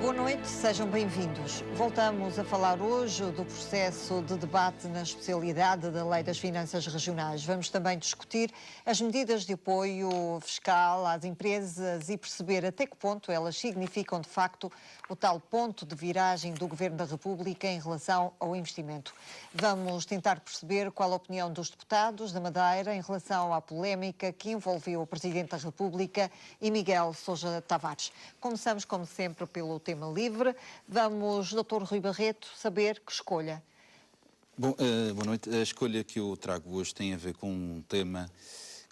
Boa noite, sejam bem-vindos. Voltamos a falar hoje do processo de debate na especialidade da Lei das Finanças Regionais. Vamos também discutir as medidas de apoio fiscal às empresas e perceber até que ponto elas significam, de facto, o tal ponto de viragem do Governo da República em relação ao investimento. Vamos tentar perceber qual a opinião dos deputados da Madeira em relação à polémica que envolveu o Presidente da República e Miguel Sousa Tavares. Começamos, como sempre, pelo tema livre. Vamos, Dr. Rui Barreto, saber que escolha. Bom, boa noite. A escolha que eu trago hoje tem a ver com um tema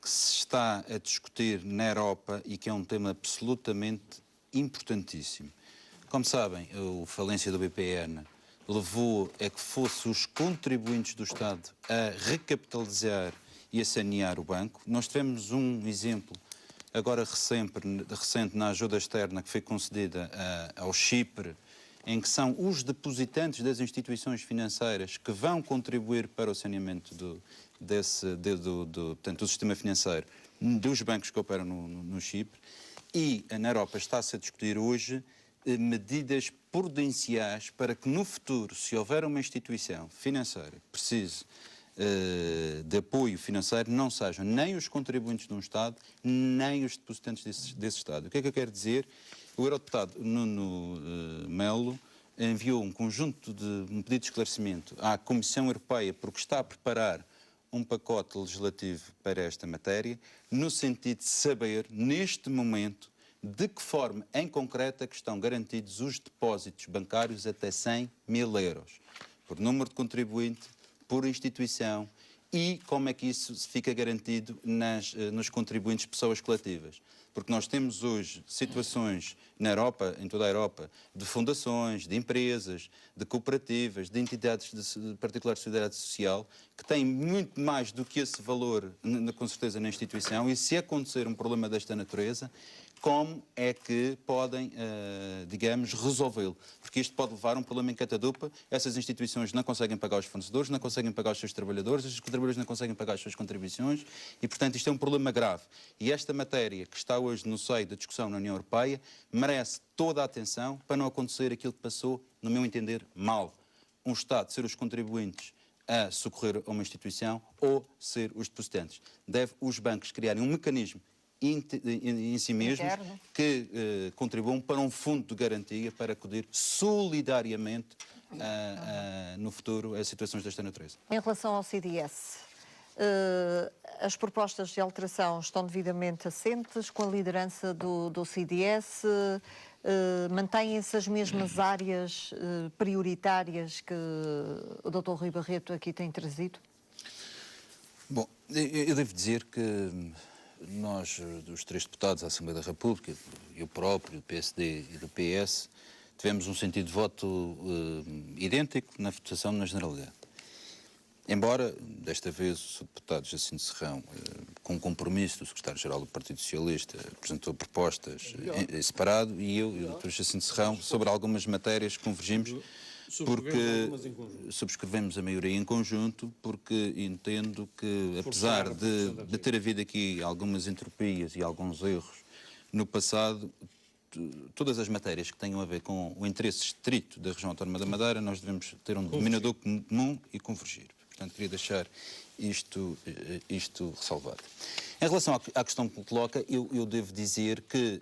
que se está a discutir na Europa e que é um tema absolutamente importantíssimo. Como sabem, a falência do BPN levou a que fossem os contribuintes do Estado a recapitalizar e a sanear o banco. Nós tivemos um exemplo agora recente na ajuda externa que foi concedida ao Chipre, em que são os depositantes das instituições financeiras que vão contribuir para o saneamento do sistema financeiro dos bancos que operam no Chipre. E na Europa está-se a discutir hoje medidas prudenciais para que no futuro, se houver uma instituição financeira que precise de apoio financeiro, não sejam nem os contribuintes de um Estado, nem os depositantes desse Estado. O que é que eu quero dizer? O eurodeputado Nuno Melo enviou um pedido de esclarecimento à Comissão Europeia porque está a preparar um pacote legislativo para esta matéria, no sentido de saber, neste momento, de que forma, em concreto, é que estão garantidos os depósitos bancários até 100 mil euros, por número de contribuinte, por instituição, e como é que isso fica garantido nos contribuintes pessoas coletivas. Porque nós temos hoje situações na Europa, em toda a Europa, de fundações, de empresas, de cooperativas, de entidades de particular solidariedade social, que têm muito mais do que esse valor, com certeza, na instituição, e se acontecer um problema desta natureza, como é que podem, digamos, resolvê-lo? Porque isto pode levar a um problema em catadupa. Essas instituições não conseguem pagar os fornecedores, não conseguem pagar os seus trabalhadores, os trabalhadores não conseguem pagar as suas contribuições e, portanto, isto é um problema grave. E esta matéria que está hoje no seio da discussão na União Europeia merece toda a atenção para não acontecer aquilo que passou, no meu entender, mal. Um Estado ser os contribuintes a socorrer a uma instituição ou ser os depositantes. Deve os bancos criarem um mecanismo em si mesmos que contribuam para um fundo de garantia para acudir solidariamente no futuro a situações desta natureza. Em relação ao CDS, as propostas de alteração estão devidamente assentes com a liderança do CDS? Mantêm-se as mesmas áreas prioritárias que o Dr. Rui Barreto aqui tem trazido? Bom, eu devo dizer que nós, dos três deputados da Assembleia da República, eu próprio, do PSD e do PS, tivemos um sentido de voto idêntico na votação na Generalidade. Embora, desta vez, o Sr. Deputado Jacinto Serrão, com compromisso do Secretário-Geral do Partido Socialista, apresentou propostas em separado, e eu e o Dr. Jacinto Serrão, sobre algumas matérias, convergimos, porque subscrevemos a maioria em conjunto, porque entendo que, apesar de ter havido aqui algumas entropias e alguns erros no passado, todas as matérias que tenham a ver com o interesse estrito da região autónoma da Madeira, nós devemos ter um denominador comum e convergir. Portanto, queria deixar isto ressalvado. Em relação à questão que me coloca, eu devo dizer que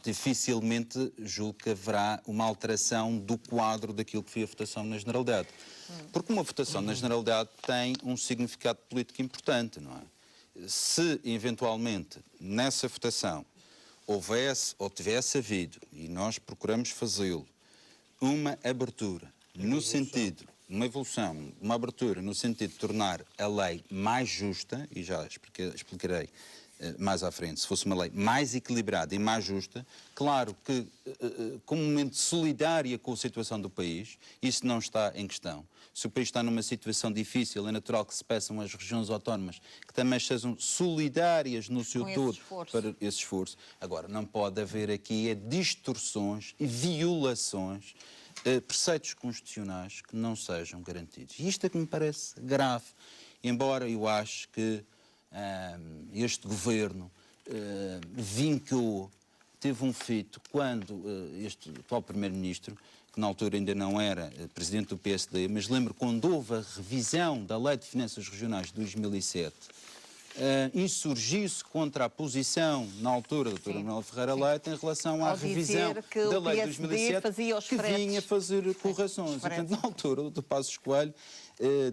dificilmente julgo que haverá uma alteração do quadro daquilo que foi a votação na Generalidade. Porque uma votação na Generalidade tem um significado político importante, não é? Se, eventualmente, nessa votação houvesse ou tivesse havido, e nós procuramos fazê-lo, uma abertura no sentido, uma evolução, uma abertura no sentido de tornar a lei mais justa, e já explicarei mais à frente, se fosse uma lei mais equilibrada e mais justa, claro que, como um momento solidária com a situação do país, isso não está em questão. Se o país está numa situação difícil, é natural que se peçam às regiões autónomas que também sejam solidárias no seu todo para esse esforço. Agora, não pode haver aqui distorções e violações, preceitos constitucionais que não sejam garantidos. E isto é que me parece grave, embora eu acho que este governo vincou teve um feito quando este atual Primeiro-Ministro, que na altura ainda não era Presidente do PSD, mas lembro quando houve a revisão da Lei de Finanças Regionais de 2007, insurgiu-se contra a posição, na altura, da doutora Manuela Ferreira Leite, em relação à revisão da Lei de 2007, que vinha fazer correções. E, portanto, na altura, o doutor Passos Coelho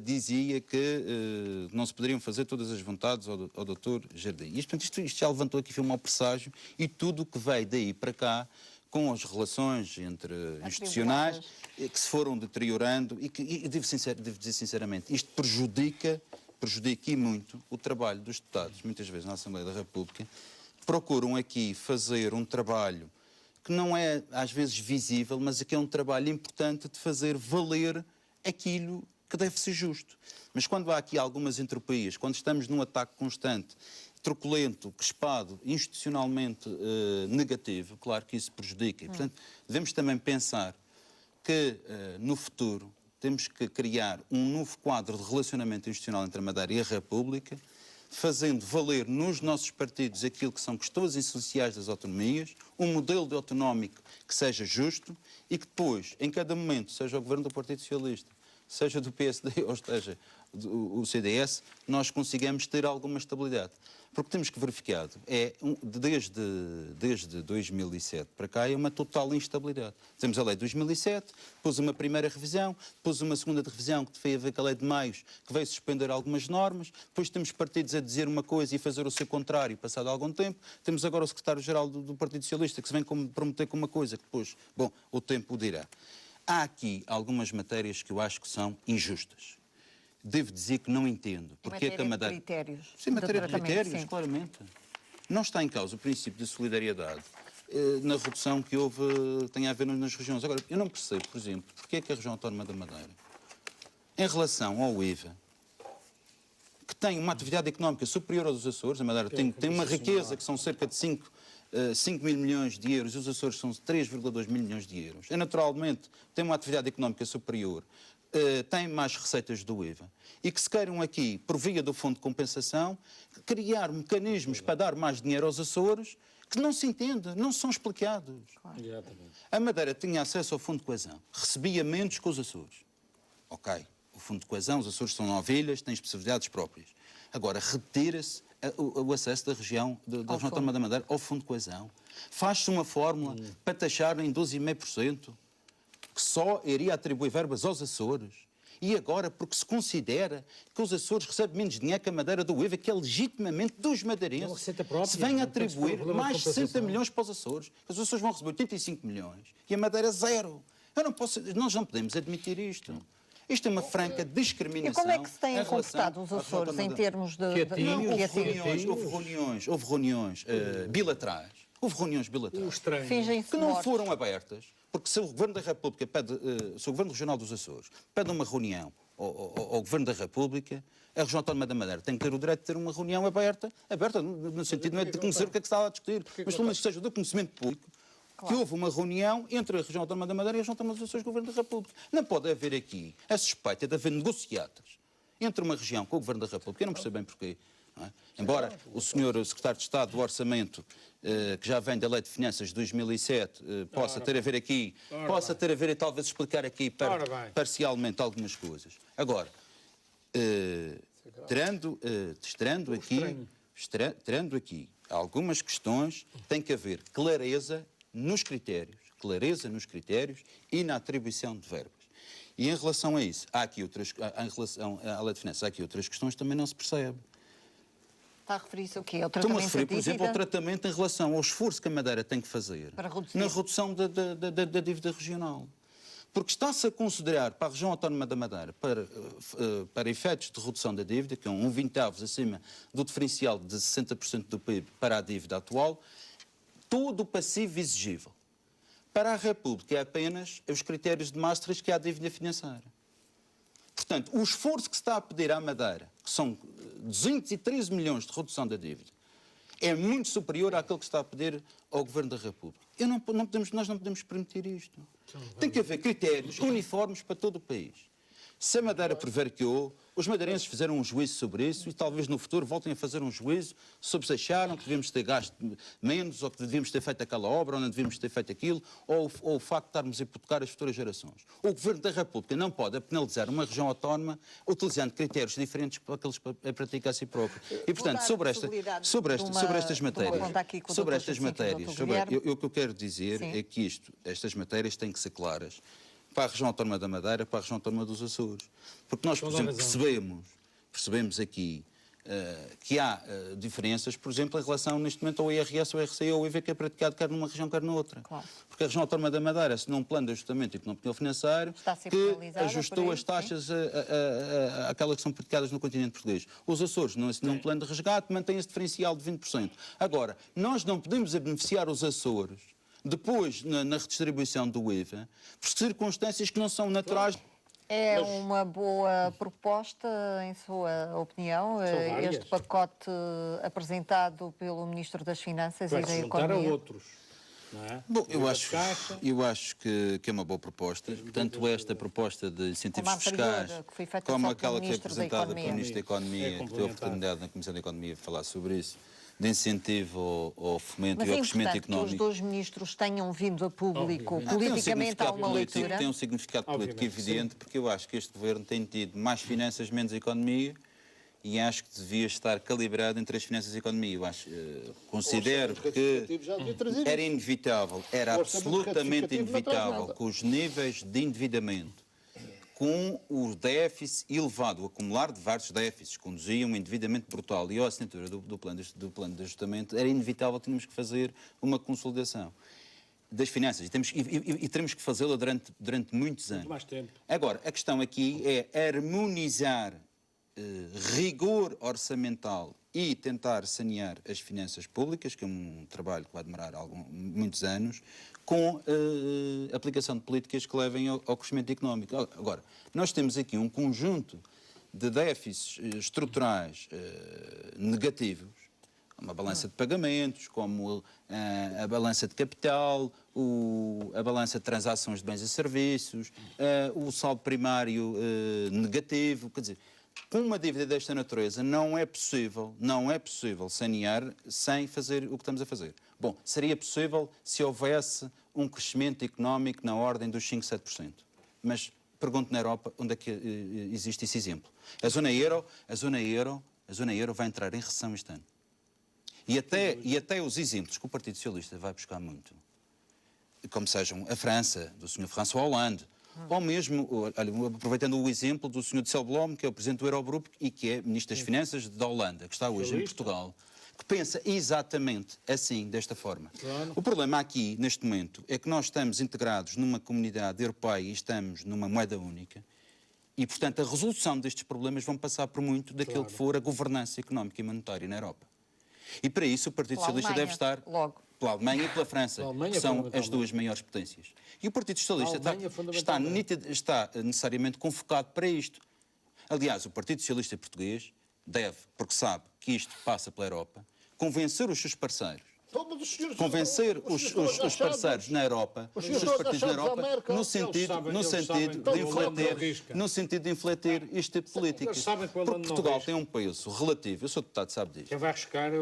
dizia que não se poderiam fazer todas as vontades ao doutor Jardim. E, portanto, isto já levantou aqui um mau presságio, e tudo o que veio daí para cá, com as relações entre institucionais, que se foram deteriorando, e devo dizer sinceramente, isto prejudica e muito o trabalho dos deputados, muitas vezes na Assembleia da República, procuram aqui fazer um trabalho que não é às vezes visível, mas que é um trabalho importante de fazer valer aquilo que deve ser justo. Mas quando há aqui algumas entropias, quando estamos num ataque constante, truculento, crispado, institucionalmente negativo, claro que isso prejudica. E, portanto, devemos também pensar que no futuro temos que criar um novo quadro de relacionamento institucional entre a Madeira e a República, fazendo valer nos nossos partidos aquilo que são questões essenciais das autonomias, um modelo de autonómico que seja justo e que depois, em cada momento, seja o governo do Partido Socialista, seja do PSD ou esteja o CDS, nós consigamos ter alguma estabilidade. Porque temos que verificar, desde 2007 para cá, é uma total instabilidade. Temos a lei de 2007, depois uma primeira revisão, depois uma segunda revisão que foi a ver com a lei de meios, que veio suspender algumas normas, depois temos partidos a dizer uma coisa e fazer o seu contrário, passado algum tempo, temos agora o secretário-geral do Partido Socialista, que se vem prometer com uma coisa, que depois, bom, o tempo o dirá. Há aqui algumas matérias que eu acho que são injustas. Devo dizer que não entendo. Porque é que a Madeira... critérios. Sim, matéria de critérios, sim. claramente. Não está em causa o princípio de solidariedade na redução que houve, tem a ver nas regiões. Agora, eu não percebo, por exemplo, porque é que a região autónoma da Madeira, em relação ao IVA, que tem uma atividade económica superior aos Açores, a Madeira tem uma riqueza que são cerca de 5 mil milhões de euros, e os Açores são 3,2 mil milhões de euros. É naturalmente, tem uma atividade económica superior, tem mais receitas do IVA, e que se queiram aqui, por via do Fundo de Compensação, criar mecanismos para dar mais dinheiro aos Açores, que não se entende, não são explicados. Claro. A Madeira tinha acesso ao Fundo de Coesão, recebia menos que os Açores. Ok, o Fundo de Coesão, os Açores são novilhas, têm especificidades próprias. Agora, retira-se o acesso da região autónoma da Madeira ao Fundo de Coesão. Faz-se uma fórmula para taxar em 12,5%, que só iria atribuir verbas aos Açores. E agora, porque se considera que os Açores recebem menos dinheiro que a Madeira do IVA, que é legitimamente dos madeirenses, se vem a atribuir mais de 60 milhões para os Açores. Os Açores vão receber 85 milhões e a Madeira zero. Nós não podemos admitir isto. Isto é uma franca discriminação. E como é que se têm comportado os Açores em termos de... Houve reuniões bilaterais. Houve reuniões bilaterais que não foram abertas. Porque se o Governo da República pede, se o Governo Regional dos Açores pede uma reunião ao Governo da República, a Região Autónoma da Madeira tem que ter o direito de ter uma reunião aberta no sentido não é de conhecer o que é que se está a discutir, mas pelo menos que seja do conhecimento público, que houve uma reunião entre a Região Autónoma da Madeira e a Região Autónoma dos Açores e o Governo da República. Não pode haver aqui a suspeita de haver negociatas entre uma região com o Governo da República. Eu não percebo bem porquê. Não é? Embora o senhor Secretário de Estado do Orçamento, que já vem da Lei de Finanças de 2007, possa ter a ver aqui, e talvez explicar aqui parcialmente algumas coisas. Agora, tirando aqui algumas questões, tem que haver clareza nos critérios e na atribuição de verbas. E em relação a isso, em relação à Lei de Finanças, há aqui outras questões que também não se percebe. Está a referir-se ao quê? Estou-me a referir, por exemplo, ao tratamento em relação ao esforço que a Madeira tem que fazer na redução da dívida regional. Porque está-se a considerar para a região autónoma da Madeira, para efeitos de redução da dívida, que é 1,20 acima do diferencial de 60% do PIB para a dívida atual, todo o passivo exigível. Para a República é apenas os critérios de Maastricht, que é a dívida financeira. Portanto, o esforço que se está a pedir à Madeira, que são 213 milhões de redução da dívida, é muito superior àquele que se está a pedir ao Governo da República. Nós não podemos permitir isto. Tem que haver critérios uniformes para todo o país. Se a Madeira prevariqueou, os madeirenses fizeram um juízo sobre isso e talvez no futuro voltem a fazer um juízo sobre se acharam que devíamos ter gasto menos ou que devíamos ter feito aquela obra ou não devíamos ter feito aquilo ou o facto de estarmos a hipotecar as futuras gerações. O Governo da República não pode penalizar uma região autónoma utilizando critérios diferentes para aqueles a praticar a si próprio. E, portanto, sobre estas matérias, o que eu quero dizer é que estas matérias têm que ser claras para a região autónoma da Madeira, para a região autónoma dos Açores. Porque nós, por exemplo, percebemos aqui que há diferenças, por exemplo, em relação, neste momento, ao IRS, ao RCI ou ao IVA que é praticado quer numa região, quer na outra. Claro. Porque a região autónoma da Madeira, se num plano de ajustamento económico financeiro, que ajustou as taxas àquelas que são praticadas no continente português. Os Açores, num plano de resgate, mantém esse diferencial de 20%. Agora, nós não podemos beneficiar os Açores depois na redistribuição do IVA, por circunstâncias que não são naturais. É uma boa proposta, em sua opinião, este pacote apresentado pelo Ministro das Finanças e da Economia? A outros, não é? Bom, eu acho que é uma boa proposta, tanto esta proposta de incentivos fiscais, como aquela que é apresentada pelo Ministro da Economia, que teve a oportunidade na Comissão da Economia de falar sobre isso, de incentivo ao fomento e ao crescimento económico. Que os dois ministros tenham vindo a público, politicamente há uma leitura. Tem um significado político evidente, porque eu acho que este governo tem tido mais finanças, menos economia, e acho que devia estar calibrado entre as finanças e a economia. Eu acho, considero que era inevitável, era absolutamente inevitável, com os níveis de endividamento, com o déficit elevado, o acumular de vários déficits, conduzia um endividamento brutal e a assinatura do plano de ajustamento, era inevitável, tínhamos que fazer uma consolidação das finanças e teremos que fazê-la durante muitos anos. Mais tempo. Agora, a questão aqui é harmonizar rigor orçamental e tentar sanear as finanças públicas, que é um trabalho que vai demorar muitos anos, com aplicação de políticas que levem ao crescimento económico. Agora, nós temos aqui um conjunto de déficits estruturais negativos, uma balança de pagamentos, como a balança de capital, a balança de transações de bens e serviços, o saldo primário negativo, quer dizer, com uma dívida desta natureza não é possível sanear sem fazer o que estamos a fazer. Bom, seria possível se houvesse um crescimento económico na ordem dos 5, 7%. Mas pergunto na Europa onde é que existe esse exemplo. A zona euro vai entrar em recessão este ano. E até os exemplos que o Partido Socialista vai buscar muito, como sejam a França, do Sr. François Hollande, ou mesmo, olha, aproveitando o exemplo do Sr. Dijsselbloem, que é o Presidente do Eurogrupo e que é Ministro das Finanças da Holanda, que está hoje em Portugal, que pensa exatamente assim, desta forma. Claro. O problema aqui, neste momento, é que nós estamos integrados numa comunidade europeia e estamos numa moeda única e, portanto, a resolução destes problemas vão passar por muito daquilo que for a governança económica e monetária na Europa. E para isso o Partido Socialista deve estar pela Alemanha e pela França, que são as duas maiores potências. E o Partido Socialista está necessariamente convocado para isto. Aliás, o Partido Socialista português deve, porque sabe que isto passa pela Europa, convencer os seus parceiros, convencer os parceiros na Europa, os seus partidos na Europa, no sentido de infletir este tipo de políticas. Porque Portugal tem um peso relativo, eu sou deputado, sabe disto. Quem vai arriscar é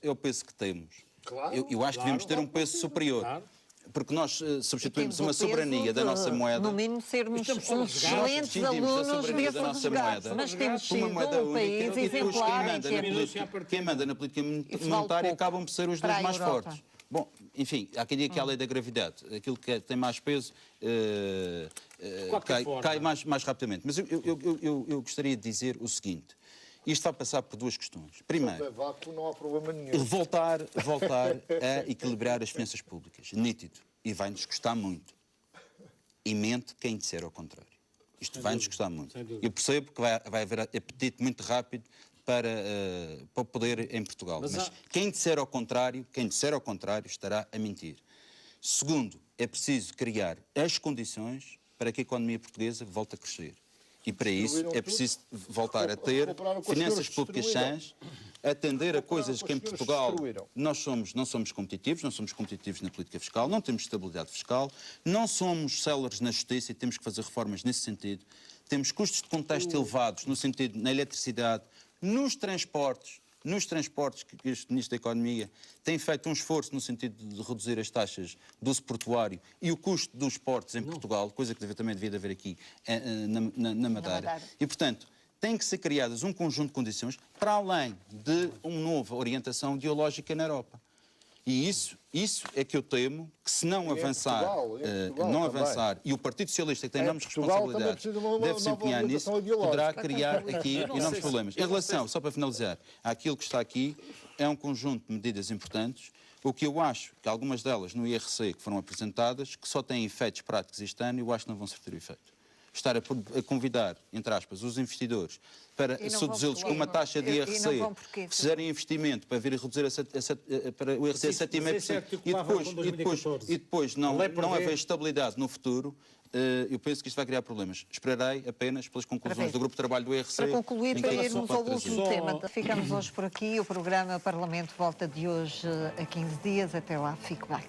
o peso que temos. Eu acho que devemos ter um peso superior. Porque nós substituímos uma soberania da nossa moeda. No mínimo sermos uns excelentes alunos desse resgate, mas temos sido um país exemplar. Quem manda na política monetária acabam por ser os dois mais fortes. Bom, enfim, há quem diga que é a lei da gravidade. Aquilo que tem mais peso cai mais rapidamente. Mas eu gostaria de dizer o seguinte. Isto vai passar por duas questões. Primeiro, não há problema nenhum. voltar a equilibrar as finanças públicas. Nítido. E vai-nos custar muito. E mente quem disser ao contrário. Isto vai-nos custar muito. Eu percebo que vai haver apetite muito rápido para o poder em Portugal. Mas quem disser ao contrário estará a mentir. Segundo, é preciso criar as condições para que a economia portuguesa volte a crescer. E para isso é preciso voltar a ter finanças públicas sãs, atender a coisas que em os senhores Portugal destruíram. não somos competitivos, não somos competitivos na política fiscal, não temos estabilidade fiscal, não somos céleres na justiça e temos que fazer reformas nesse sentido. Temos custos de contexto elevados no sentido na eletricidade, nos transportes que este Ministro da Economia tem feito um esforço no sentido de reduzir as taxas do uso portuário e o custo dos portos em Portugal, coisa que também devia haver aqui na Madeira. E, portanto, tem que ser criadas um conjunto de condições para além de uma nova orientação ideológica na Europa. E isso é que eu temo que se não avançar, e o Partido Socialista, que tem enormes responsabilidades, deve se empenhar nisso, poderá criar aqui enormes problemas. Em relação, só para finalizar, àquilo que está aqui, é um conjunto de medidas importantes. O que eu acho que algumas delas no IRC que foram apresentadas, que só têm efeitos práticos este ano, eu acho que não vão surtir o efeito. Estar a convidar, entre aspas, os investidores para seduzi-los com uma taxa de IRC, se fizerem investimento para vir a reduzir para o IRC a 7,5% e depois não haver estabilidade no futuro, eu penso que isto vai criar problemas. Esperarei apenas pelas conclusões do grupo de trabalho do IRC. Para concluir, para irmos ao último tema, ficamos hoje por aqui. O programa Parlamento volta de hoje a 15 dias. Até lá, fique bem.